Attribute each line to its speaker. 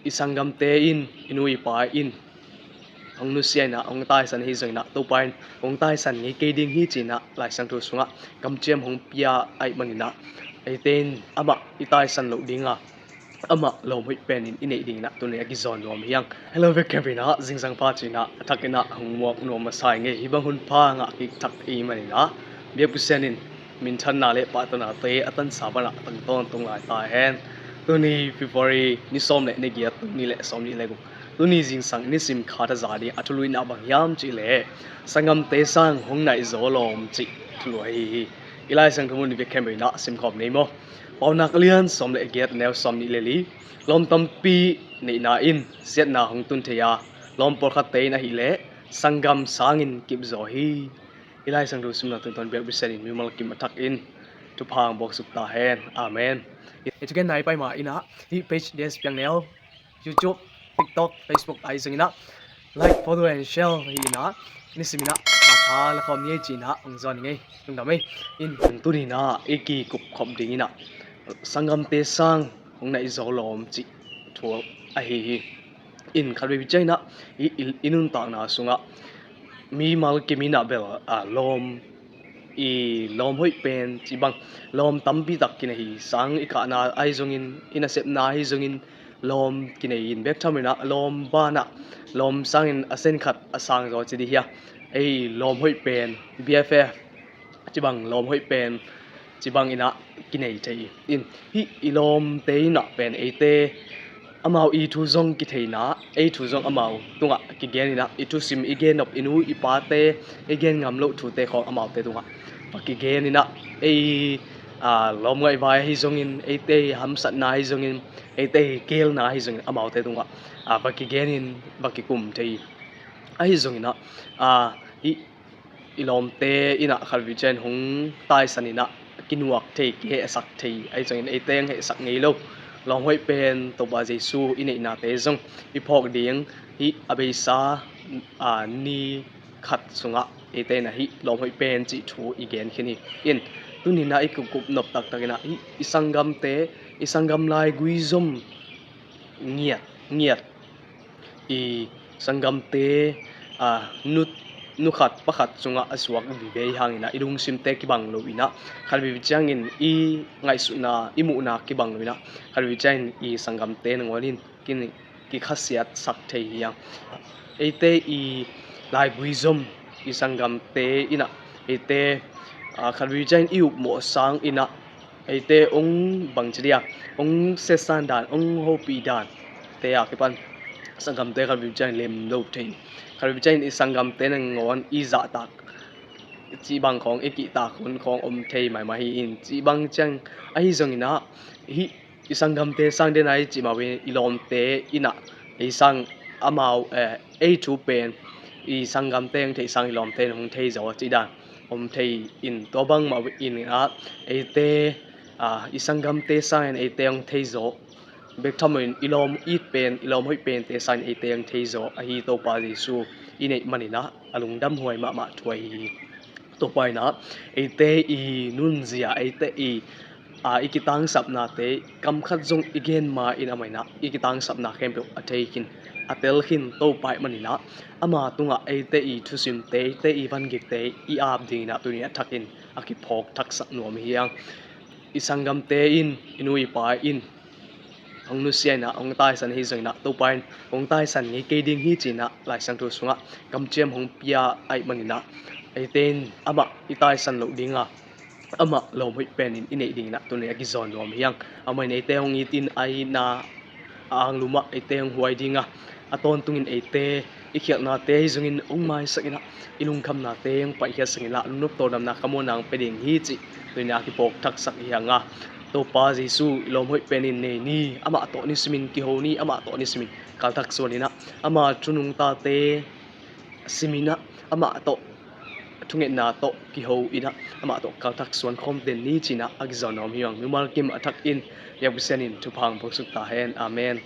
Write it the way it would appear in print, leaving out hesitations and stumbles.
Speaker 1: isangam te in inui pa in ong nu siai na ong tai san hi zoi na to pain ong tai san ni ke ding hi china lai sang thu sunga kam chem hong pia ai manina ai ten ama i tai san lo dinga ama lo hoi pen in inei ding na tu ne ki zon nom hiang hello ve kevina jingsang pa china thakina hong mok no ma sai nge hi bang hun pha nga ki thak i manina bia pu senin min than na le pa to na te atan sabana tan ton tung lai ta hen tu ni february ni som le ne gi tu ni le som ni le gu tu ni jingsang ni sim kha ta za di atului na bang yam chi le sangam te sang hong nai zo lom chi thloi ilai sang thumun ni ve kevina sim khop nei mo pau nak lian som le get neu som ni le li lom tam pi nei na in siat na hong tun theya lom por khat te na hi le sangam sangin kip zo hi ilai sang ru sim na tun ton be bi senin mi mal kim athak in tu phang bok suk ta hen amen itu kan nai pai ma ina hi page des piang neo youtube tiktok facebook ai zing ina like follow and share hi ina ni simina tha la khom ni china ong zon ngai tung da mai in tu ni na eki kup khom ding ina sangam te sang hong nai zo lom chi thua a hi in khalwe bi chaina inun ta na sunga mi mal kimina bel a lom i lom hoi pen chi bang lom tampi tak kina hi sang i ka na ai zong in ina sep na hi zong in lom kina in bek thamina lom bana lom sang in asen khat asang zo chi di hia ei lom hoi pen bff chi bang lom hoi pen chi bang ina kinai thei in hi ilom te na pen e te amau i thu zong ki theina e thu zong amau tunga ki gen ina i thu sim igen op inu i pa te igen ngam lo thu te khong amau te tunga ki gen ina e lom ngai vai hi zong in e te ham sat na hi zong in e te kel na hi zong amau te tunga ba ki gen in ba ki kum thei ai zong ina i ilom te ina khalvi chen hong tai sanina kinuak thei ki he sak thei ai zong in e teng he sak ngei lo long hoi pen to ba jesu ine na te zong i phok ding hi abeisa ni khat sunga e te na hi long hoi pen chi thu igen khini in tunin na ikup kup nop tak takina hi isangam lai guizom ngiat i sangam te nut nukhat pakhat sunga aswak bi be hangina ilung simte ki bang lo ina khalbi changin i ngai suna imu na ki bang lo ina khalbi chain i sangam te ngolin kin ki khasiat sak thei yang ete i lai buizom i sangam te ina ete khalbi chain i up mo sang ina ete ong bangchria ong sesan dan ong hopi dan te a ki pan sangam te khalbi chain lem lo thei khalbi chain i sangam te ngon i za tak chi bang khong eki ta khun khong om thei mai ma hi in chi bang chang ai zong ina hi i sangam te sang de nai chi ma we ilom te ina i sang amau e thu pen i sangam teng thei sang ilom te hong thei zo chi dan om thei in to bang ma in a e te i sangam te sang e te ong thei zo bek thamin ilom it pen ilom hoi pen te san e teng thei zo a hi to pa jesu ine manina alung dam huai ma thuai to pai na e te i nun zia e te i ikitang sapna te kam khat jong igen ma in amaina ikitang sapna khem pe athei kin atel khin to pai manina ama tunga e te i thusim te i van gik te i ap dina tunia thakin aki phok thak sak nom hiang isangam te in inui pa in ong nu siai na ong tai san hi zoi na to pain ong tai san ni ke ding hi china lai sang thu sunga kam chem hong pia ai manina ai ten ama i tai san lo dinga ama lo hoi pen in inei ding na tu ne ki zon nom hiang amai nei te hong itin ai na ang luma ai te hong huai dinga aton tungin ai te i khiak na te hi zongin ong mai sakina ilung kham na te ong pai khia sangila nup to dam na kamonang peding hi chi tuina ki pok thak sak hianga to pa jesu lom hoi penin ne ni ama to ni simin ki ho ni ama to ni simin kal thak sonina ama chunung ta te simina ama to thungen na to ki ho ina ama to kal thak son khom den ni china agzonom hiang numal kim athak in yabusenin thuphang boksuk ta hen amen